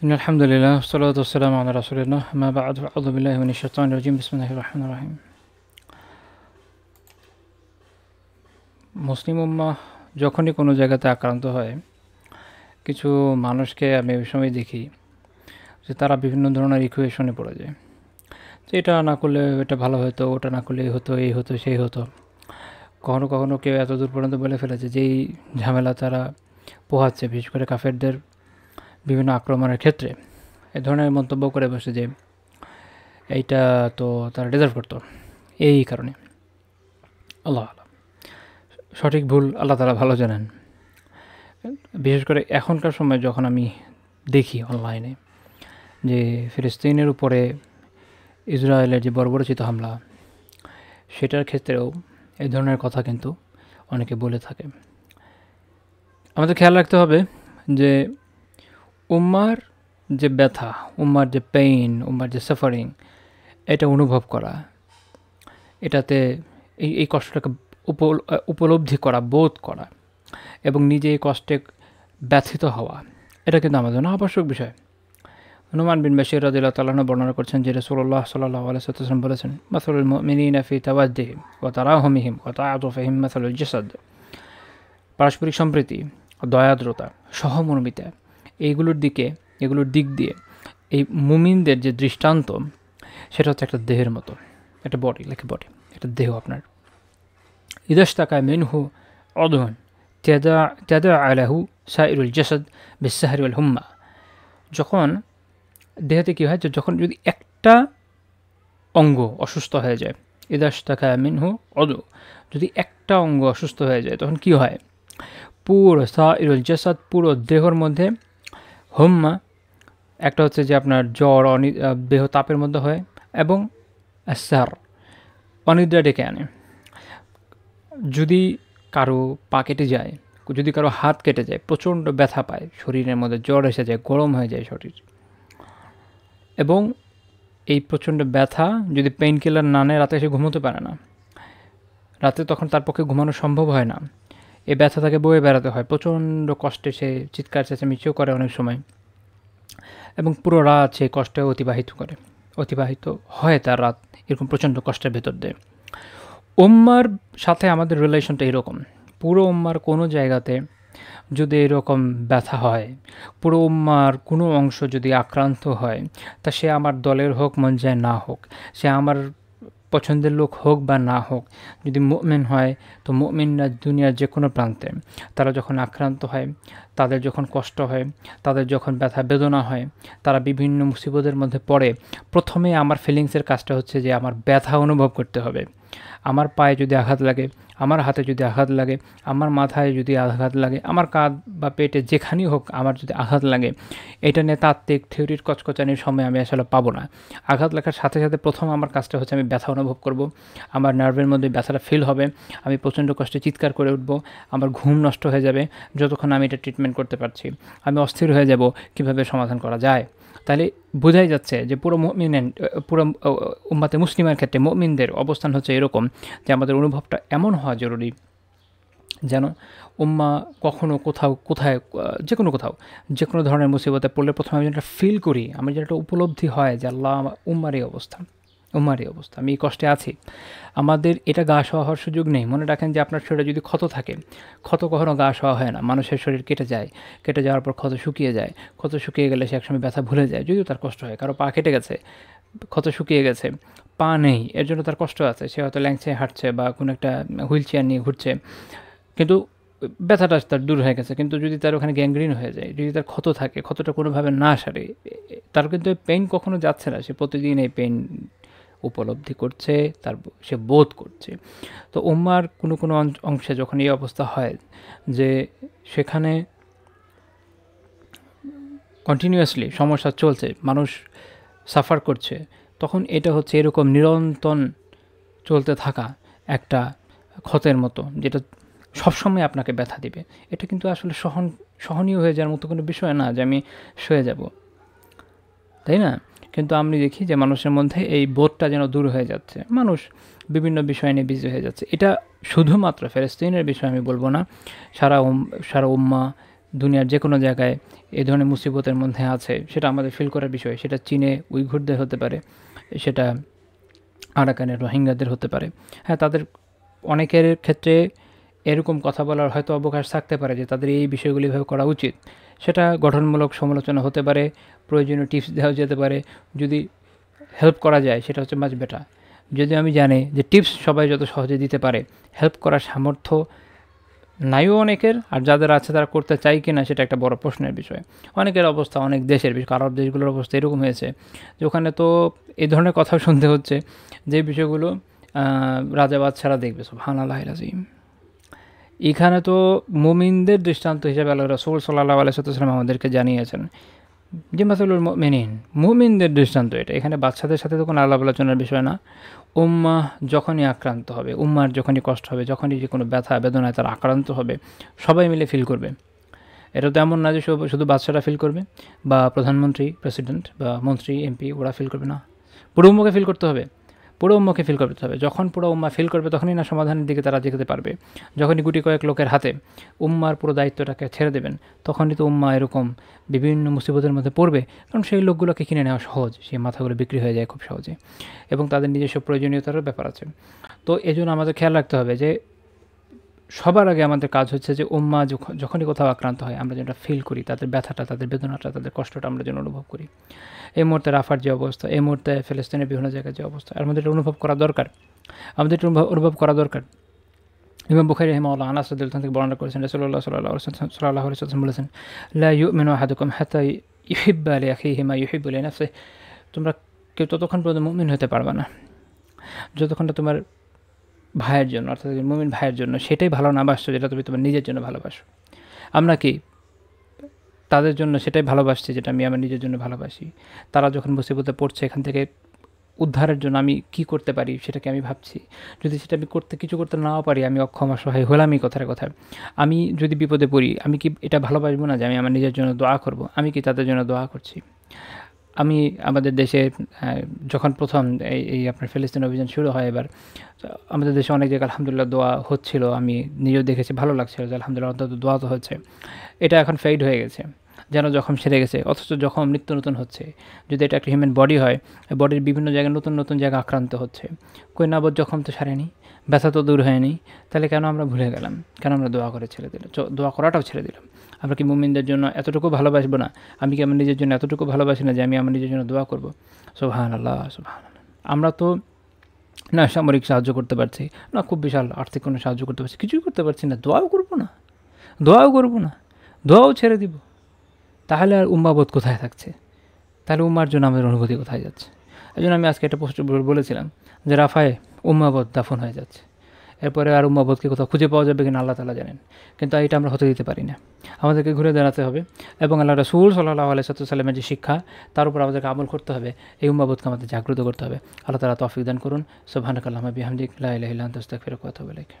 আলহামদুলিল্লাহ সালাতু ওয়াসসালামু আলা রাসূলিল্লাহ মা বা'দ আউযু বিল্লাহি মিনাশ শাইতানির রাজীম বিসমিল্লাহির রহমানির রহিম। মুসলিম উম্মাহ যখনই কোনো জায়গাতে আক্রান্ত হয়, কিছু মানুষকে আমি ওই সময় দেখি যে তারা বিভিন্ন ধরনের ইকুয়েশনে পড়ে যায়, যে এটা না করলে এটা ভালো হতো, ওটা না করলে এই হতো, এই হতো, সেই হতো। কখনো কখনো কেউ এত দূর পর্যন্ত বলে ফেলেছে যেই ঝামেলা তারা পোহাচ্ছে, বিশেষ করে কাফেরদের বিভিন্ন আক্রমণের ক্ষেত্রে এ ধরনের মন্তব্য করে বসে যে এইটা তো তারা ডিজার্ভ করতো এই কারণে। আল্লাহ আল্লাহ, সঠিক ভুল আল্লাহ তাআলা ভালো জানেন। বিশেষ করে এখনকার সময় যখন আমি দেখি অনলাইনে যে ফিলিস্তিনের উপরে ইসরায়েলের যে বর্বরোচিত হামলা, সেটার ক্ষেত্রেও এই ধরনের কথা কিন্তু অনেকে বলে থাকে। আমাদের খেয়াল রাখতে হবে যে উম্মার যে ব্যথা, উম্মার যে পেইন, উম্মার যে সাফারিং, এটা অনুভব করা, এটাতে এই কষ্টটাকে উপলব্ধি করা, বোধ করা এবং নিজে এই কষ্টে ব্যথিত হওয়া, এটা কিন্তু আমাদের জন্য আবশ্যক বিষয়। নুমান বিন বাশীর রাদিয়াল্লাহু তাআলা আনহু বর্ণনা করছেন যে রাসূলুল্লাহ সাল্লাল্লাহু আলাইহি ওয়াসাল্লাম বলেছেন, মাসালুল মুমিনিনা ফি তাওয়াদ্দিহিম ওয়া তারাহুমিহিম ওয়া তাআতুফিহিম মাসালুল জাসাদ। পারস্পরিক সম্প্রীতি, দয়াদ্রতা, সহমর্মিতা, এগুলোর দিক দিয়ে এই মুমিনদের যে দৃষ্টান্ত, সেটা হচ্ছে একটা দেহের মতো, একটা বডি, লাইক এ বডি, একটা দেহ আপনার। ইদাশতাকা মিনহু উদউন তাদাআ লাহু সাইরুল জাসাদ বিসসাহরি ওয়াল হুম্মা। যখন দেহতে কী হয়, যখন যদি একটা অঙ্গ অসুস্থ হয়ে যায়, ইদাশতাকা মিনহু উদউ, যদি একটা অঙ্গ অসুস্থ হয়ে যায় তখন কি হয়? পুরো সাইরুল জাসাদ, পুরো দেহর মধ্যে, হুম্মা একটা হচ্ছে যে আপনার জ্বর, দেহ তাপের মধ্যে হয়, এবং সার অনিদ্রা ডেকে আনে। যদি কারো পা কেটে যায়, যদি কারো হাত কেটে যায়, প্রচণ্ড ব্যথা পায়, শরীরের মধ্যে জ্বর এসে যায়, গরম হয়ে যায় শরীর, এবং এই প্রচণ্ড ব্যথা যদি পেইন কিলার না নেয়, রাতে এসে ঘুমোতে পারে না, রাতে তখন তার পক্ষে ঘুমানো সম্ভব হয় না, এই ব্যথা তাকে বয়ে বেড়াতে হয়, প্রচণ্ড কষ্টে সে চিৎকার চেঁচামেচিও করে অনেক সময়, এবং পুরো রাত সে কষ্টে অতিবাহিত হয় তার রাত এরকম প্রচণ্ড কষ্টের ভেতর দিয়ে। উম্মার সাথে আমাদের রিলেশনটা এরকম। পুরো উম্মার কোনো জায়গাতে যদি এরকম ব্যথা হয়, পুরো উম্মার কোনো অংশ যদি আক্রান্ত হয়, তা সে আমার দলের হোক, মন যায় না হোক, সে আমার পছন্দের লোক হোক বা না হোক, যদি মুমিন হয়, তো মুমিনরা দুনিয়ার যে কোনো প্রান্তে তারা যখন আক্রান্ত হয়, তাদের যখন কষ্ট হয়, তাদের যখন ব্যথা বেদনা হয়, তারা বিভিন্ন মুসিবতের মধ্যে পড়ে, প্রথমে আমার ফিলিংসের কাজটা হচ্ছে যে আমার ব্যথা অনুভব করতে হবে। আমার পায়ে যদি আঘাত লাগে, আমার হাতে যদি আঘাত লাগে, আমার মাথায় যদি আঘাত লাগে, আমার কাঁধ বা পেটে যেখানেই হোক আমার যদি আঘাত লাগে, এটা নিয়ে তাত্ত্বিক থিওরির কচকচানির সময় আমি আসলে পাবো না। আঘাত লাগার সাথে সাথে প্রথম আমার কাজটা হচ্ছে আমি ব্যথা অনুভব করব, আমার নার্ভের মধ্যে ব্যথাটা ফিল হবে, আমি প্রচণ্ড কষ্টে চিৎকার করে উঠব, আমার ঘুম নষ্ট হয়ে যাবে যতক্ষণ আমি এটা ট্রিটমেন্ট করতে পারছি, আমি অস্থির হয়ে যাব কীভাবে সমাধান করা যায়। তাহলে বোঝাই যাচ্ছে যে পুরো উম্মাতে মুসলিমের ক্ষেত্রে মুমিনদের অবস্থান হচ্ছে এরকম যে আমাদের অনুভবটা এমন হওয়া জরুরি যেন উম্মা কখনো কোথায় যে কোনো ধরনের মুসিবতে পড়লে প্রথমে আমি যেটা ফিল করি, আমার যেটা উপলব্ধি হয় যে আল্লাহ, উম্মার এই অবস্থা, আমি এই কষ্টে আছি। আমাদের এটা গা সওয়া হওয়ার সুযোগ নেই। মনে রাখেন যে আপনার শরীরে যদি ক্ষত থাকে, ক্ষত কখনো গা সওয়া হয় না। মানুষের শরীর কেটে যায়, কেটে যাওয়ার পর ক্ষত শুকিয়ে যায়, ক্ষত শুকিয়ে গেলে সে একসময় ব্যথা ভুলে যায়, যদিও তার কষ্ট হয়। কারো পা কেটে গেছে, ক্ষত শুকিয়ে গেছে, পা নেই, এর জন্য তার কষ্ট আছে, সে হয়তো ল্যাংচে হাঁটছে বা কোনো একটা হুইল চেয়ার নিয়ে ঘুরছে, কিন্তু ব্যথাটা তার দূর হয়ে গেছে। কিন্তু যদি তার ওখানে গ্যাংগ্রিন হয়ে যায়, যদি তার ক্ষত থাকে, ক্ষতটা কোনোভাবে না সারে, তার কিন্তু পেইন কখনো যাচ্ছে না, সে প্রতিদিন এই পেইন উপলব্ধি করছে, সে বোধ করছে। তো উম্মার কোনো অংশে যখন এই অবস্থা হয় যে সেখানে কন্টিনিউয়াসলি সমস্যা চলছে, মানুষ সাফার করছে, তখন এটা হচ্ছে এরকম নিরন্তর চলতে থাকা একটা ক্ষতের মতো, যেটা সবসময় আপনাকে ব্যথা দিবে। এটা কিন্তু আসলে সহনীয় হয়ে যাওয়ার মতো কোনো বিষয় না যে আমি সয়ে যাব, তাই না? কিন্তু আমি দেখি যে মানুষের মধ্যে এই বোধটা যেন দূর হয়ে যাচ্ছে, মানুষ বিভিন্ন বিষয় নিয়ে বিজি হয়ে যাচ্ছে। এটা শুধুমাত্র ফিলিস্তিনের বিষয় আমি বলবো না, সারা উম্মা দুনিয়ার যে কোনো জায়গায় এই ধরনের মুসিবতের মধ্যে আছে, সেটা আমাদের ফিল করার বিষয়। সেটা চীনে উইঘুরদের হতে পারে, সেটা আরাকানের রোহিঙ্গাদের হতে পারে। হ্যাঁ, তাদের অনেকের ক্ষেত্রে এরকম কথা বলার হয়তো অবকাশ থাকতে পারে যে তাদের এই বিষয়গুলি এভাবে করা উচিত। সেটা গঠনমূলক সমালোচনা হতে পারে, প্রয়োজনীয় টিপস দেওয়া যেতে পারে। যদি হেল্প করা যায় সেটা হচ্ছে মাছ বেটার। যদি আমি জানি যে টিপস সবাই যত সহজে দিতে পারে, হেল্প করার সামর্থ্য নাইও অনেকের, আর যাদের আছে তারা করতে চায় কি না সেটা একটা বড় প্রশ্নের বিষয়। অনেকের অবস্থা, অনেক দেশের, বিশেষ করে আরব দেশগুলোর অবস্থা এরকম হয়েছে যে ওখানে তো এই ধরনের কথাও শুনতে হচ্ছে যে বিষয়গুলো রাজা বাদশারা দেখবে। সুবহানাল্লাহ আযীম। এখানে তো মুমিনদের দৃষ্টান্ত হিসেবে আল্লাহ রাসূল সাল্লাল্লাহু আলাইহি ওয়াসাল্লাম আমাদেরকে জানিয়েছেন যে মাসালুল মুমিনিন, মুমিনদের দৃষ্টান্ত এটা। এখানে বাচ্চাদের সাথে তো কোনো আলাপ আলোচনার বিষয় না। উম্মাহ যখনই আক্রান্ত হবে, উম্মার যখনই কষ্ট হবে, যখনই যে কোনো ব্যথা বেদনায় তারা আক্রান্ত হবে, সবাই মিলে ফিল করবে। এটা তো এমন না যে শুধু বাচ্চারা ফিল করবে বা প্রধানমন্ত্রী, প্রেসিডেন্ট বা মন্ত্রী, এমপি ওরা ফিল করবে না। পুরো উম্মাকে ফিল করতে হবে, পুরো উম্মাকে ফিল করতে হবে। যখন পুরো উম্মা ফিল করবে তখনই না সমাধানের দিকে তারা যেতে পারবে। যখনই গুটি কয়েক লোকের হাতে উম্মার পুরো দায়িত্বটাকে ছেড়ে দেবেন, তখনই তো উম্মা এরকম বিভিন্ন মুসিবতের মধ্যে পড়বে। কারণ সেই লোকগুলোকে কিনে নেওয়া সহজ, সেই মাথাগুলো বিক্রি হয়ে যায় খুব সহজে, এবং তাদের নিজস্ব প্রয়োজনীয়তারও ব্যাপার আছে। তো এজন্য আমাদের খেয়াল রাখতে হবে যে সবার আগে আমাদের কাজ হচ্ছে যে উম্মা যখনই কোথাও আক্রান্ত হয় আমরা যেটা ফিল করি, তাদের ব্যথাটা, তাদের বেদনাটা, তাদের কষ্টটা আমরা যেন অনুভব করি। এই মুহূর্তে রাফার যে অবস্থা, এই মুহূর্তে ফিলিস্তিনের বিভিন্ন জায়গায় যে অবস্থা, আমাদের এটা অনুভব করা দরকার। আমাদের এটা অনুভব করা দরকার। ইমাম বুখারী রাহিমাহুল্লাহ আনাস রাদিয়াল্লাহু থেকে বর্ণনা করেছেন, রাসূলুল্লাহ সাল্লাল্লাহু আলাইহি ওয়াসাল্লাম বলেছেন, লা ইউমিনু আহাদুকুম হাত্তা ইউহিব্বা লিআখিহি মা ইউহিব্বু লিনাফসিহি। তোমরা কেউ ততক্ষণ পর্যন্ত মুমিন হতে পারবে না যতক্ষণ না তোমার ভাইয়ের জন্য, অর্থাৎ মুমিন ভাইয়ের জন্য সেটাই ভালো না বাসছো যেটা তুমি তোমার নিজের জন্য ভালোবাসো। আমরা কি তাদের জন্য সেটাই ভালোবাসছি যেটা আমি আমার নিজের জন্য ভালোবাসি? তারা যখন মুসিবতে পড়ছে, এখান থেকে উদ্ধারের জন্য আমি কি করতে পারি সেটাকে আমি ভাবছি। যদি সেটা আমি কিছু করতে নাও পারি, আমি অক্ষম অসহায় হলামই কথায় কথায়। আমি যদি বিপদে পড়ি, আমি কি এটা ভালোবাসবো না যে আমি আমার নিজের জন্য দোয়া করব? আমি কি তাদের জন্য দোয়া করছি? আমি আমাদের দেশে যখন প্রথম এই আপনার ফিলিস্তিন অভিযান শুরু হয় এবার, আমাদের দেশে অনেক জায়গায় আলহামদুলিল্লাহ দোয়া হচ্ছিল। আমি নিজেও দেখেছি, ভালো লাগছিল যে আলহামদুলিল্লাহ অন্তত দোয়া তো হচ্ছে। এটা এখন ফেড হয়ে গেছে, যেন জখম সেরে গেছে, অথচ জখম নিত্য নতুন হচ্ছে। যদি এটা একটা হিউম্যান বডি হয়, বডির বিভিন্ন জায়গায় নতুন নতুন জায়গা আক্রান্ত হচ্ছে। কই না বোধ জখম তো সারেনি, ব্যথা তো দূর হয়নি, তাহলে কেন আমরা ভুলে গেলাম? কেন আমরা দোয়া করে ছেড়ে দিলাম? দোয়া করাটাও ছেড়ে দিলাম? আমরা কি মুমিনদের জন্য এতটুকু ভালোবাসবো না? আমি কি আমার নিজের জন্য এতটুকু ভালোবাসি না যে আমি আমার নিজের জন্য দোয়া করব? সুবহানাল্লাহ, সুবহানাল্লাহ। আমরা তো না সামরিক সাহায্য করতে পারছি না, খুব বিশাল আর্থিক কোনো সাহায্য করতে পারছি, কিছুই করতে পারছি না, দোয়াও করবো না, দোয়াও করবো না, দোয়াও ছেড়ে দিব। তাহলে আর উম্মাবোধ কোথায় থাকছে? তাহলে উম্মার জন্য আমাদের অনুভূতি কোথায় যাচ্ছে? এই জন্য আমি আজকে একটা পোস্ট বলেছিলাম যে রাফায় উম্মাবোধ দাফন হয়ে যাচ্ছে। এরপরে আর উম্মাবোধকে কোথাও খুঁজে পাওয়া যাবে কিনা আল্লাহ তাআলা জানেন, কিন্তু এটা আমরা হতে দিতে পারি না। আমাদেরকে ঘুরে দাঁড়াতে হবে এবং আল্লাহ রাসূল সাল্লাল্লাহু আলাইহি ওয়াসাল্লামের যে শিক্ষা, তার উপর আমাদেরকে আমল করতে হবে। এই উম্মাবোধকে আমাদের জাগ্রত করতে হবে। আল্লাহ তাআলা তৌফিক দান করুন। সুবহানাকাল্লাহুম্মা বিহামদিক, লা ইলাহা ইল্লা আনতা আস্তাগফিরুকা ওয়া আতুবু ইলাইক।